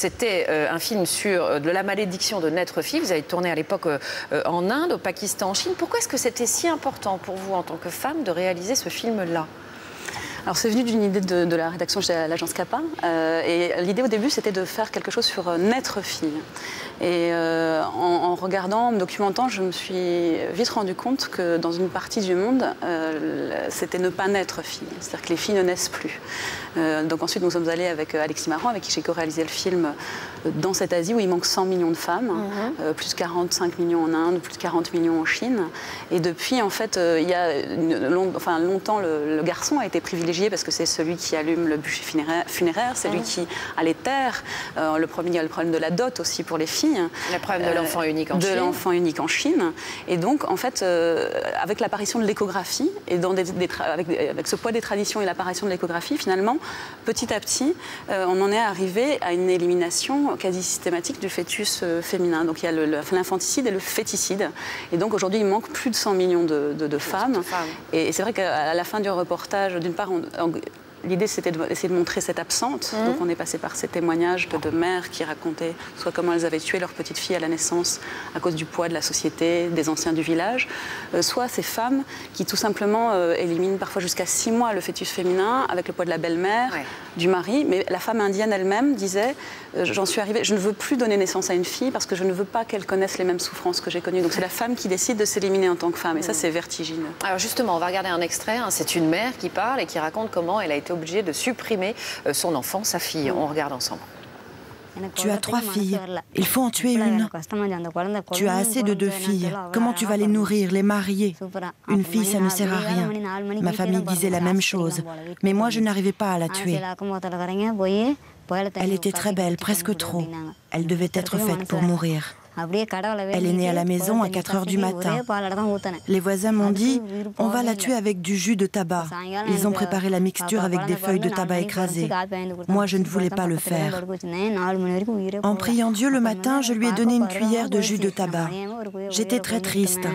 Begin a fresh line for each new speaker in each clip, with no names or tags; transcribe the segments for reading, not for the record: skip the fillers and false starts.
c'était un film sur de la malédiction de naître fille. Vous avez tourné à l'époque en Inde, au Pakistan, en Chine. Pourquoi est-ce que c'était si important pour vous, en tant que femme, de réaliser ce film-là ?
Alors c'est venu d'une idée de la rédaction de l'agence CAPA. Et l'idée au début, c'était de faire quelque chose sur naître fille. Et en regardant, en me documentant, je me suis vite rendu compte que dans une partie du monde, c'était ne pas naître fille. C'est-à-dire que les filles ne naissent plus. Donc ensuite, nous sommes allés avec Alexis Marant, avec qui j'ai co-réalisé le film, dans cette Asie où il manque 100 millions de femmes, plus de 45 millions en Inde, plus de 40 millions en Chine. Et depuis, en fait, il y a longtemps, le garçon a été privilégié parce que c'est celui qui allume le bûcher funéraire, c'est lui qui a les terres. Il y a le problème de la dot aussi pour les filles.
Le problème de l'enfant unique en Chine.
De l'enfant unique en Chine. Et donc, en fait, avec l'apparition de l'échographie, et avec ce poids des traditions et l'apparition de l'échographie, finalement, petit à petit, on en est arrivé à une élimination quasi systématique du fœtus féminin. Donc, il y a l'infanticide et le féticide. Et donc, aujourd'hui, il manque plus de 100 millions de femmes. Et c'est vrai qu'à la fin du reportage, d'une part, l'idée, c'était d'essayer de montrer cette absente. Donc, on est passé par ces témoignages de mères qui racontaient soit comment elles avaient tué leur petite fille à la naissance à cause du poids de la société, des anciens du village, soit ces femmes qui, tout simplement, éliminent parfois jusqu'à 6 mois le fœtus féminin avec le poids de la belle-mère, du mari. Mais la femme indienne elle-même disait j'en suis arrivée, je ne veux plus donner naissance à une fille parce que je ne veux pas qu'elle connaisse les mêmes souffrances que j'ai connues. Donc, c'est la femme qui décide de s'éliminer en tant que femme. Et ça, c'est vertigineux. Alors,
justement, on va regarder un extrait. C'est une mère qui parle et qui raconte comment elle a été obligée de supprimer son enfant, sa fille. On regarde ensemble.
Tu as 3 filles, il faut en tuer une. Tu as assez de 2 filles, comment tu vas les nourrir, les marier? Une fille, ça ne sert à rien. Ma famille disait la même chose, mais moi je n'arrivais pas à la tuer. Elle était très belle, presque trop. Elle devait être faite pour mourir. Elle est née à la maison à 4 heures du matin. Les voisins m'ont dit « On va la tuer avec du jus de tabac ». Ils ont préparé la mixture avec des feuilles de tabac écrasées. Moi, je ne voulais pas le faire. En priant Dieu le matin, je lui ai donné une cuillère de jus de tabac. J'étais très triste.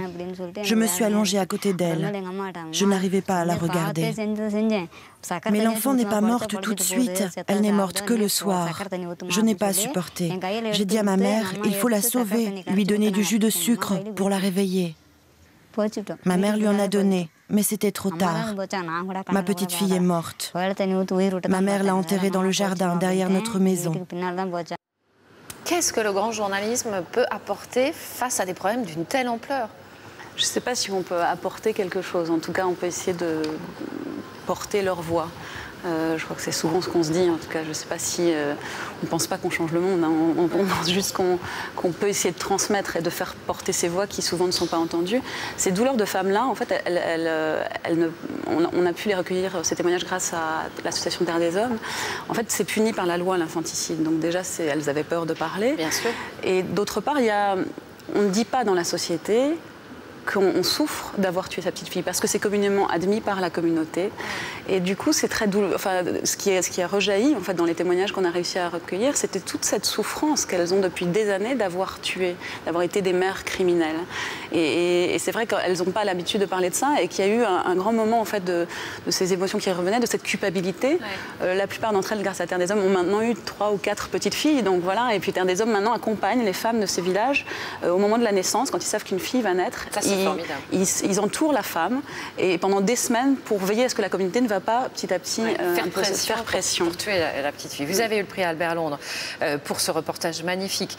Je me suis allongée à côté d'elle. Je n'arrivais pas à la regarder. Mais l'enfant n'est pas morte tout de suite. Elle n'est morte que le soir. Je n'ai pas supporté. J'ai dit à ma mère « Il faut la sauver, lui donner du jus de sucre pour la réveiller ». Ma mère lui en a donné, mais c'était trop tard. Ma petite fille est morte. Ma mère l'a enterrée dans le jardin, derrière notre maison.
Qu'est-ce que le grand journalisme peut apporter face à des problèmes d'une telle ampleur?
Je ne sais pas si on peut apporter quelque chose. En tout cas, on peut essayer de porter leur voix. Je crois que c'est souvent ce qu'on se dit. En tout cas, je ne sais pas si on ne pense pas qu'on change le monde. Hein. On pense juste qu'on peut essayer de transmettre et de faire porter ces voix qui souvent ne sont pas entendues. Ces douleurs de femmes-là, en fait, on a pu les recueillir, ces témoignages, grâce à l'association Terre des Hommes. En fait, c'est puni par la loi l'infanticide. Donc déjà, elles avaient peur de parler.
Bien sûr.
Et d'autre part, on ne dit pas dans la société qu'on souffre d'avoir tué sa petite fille parce que c'est communément admis par la communauté. Et du coup, c'est très douloureux. Enfin, ce qui a rejailli en fait, dans les témoignages qu'on a réussi à recueillir, c'était toute cette souffrance qu'elles ont depuis des années d'avoir tué, d'avoir été des mères criminelles. Et c'est vrai qu'elles n'ont pas l'habitude de parler de ça et qu'il y a eu un grand moment en fait, de ces émotions qui revenaient, de cette culpabilité. La plupart d'entre elles, grâce à Terre des Hommes, ont maintenant eu 3 ou 4 petites filles. Donc voilà. Et puis Terre des Hommes maintenant accompagne les femmes de ces villages au moment de la naissance, quand ils savent qu'une fille va naître. Ils entourent la femme et pendant des semaines pour veiller à ce que la communauté ne va pas petit à petit faire pression.
Pour tuer la petite fille. Vous avez eu le prix Albert Londres pour ce reportage magnifique.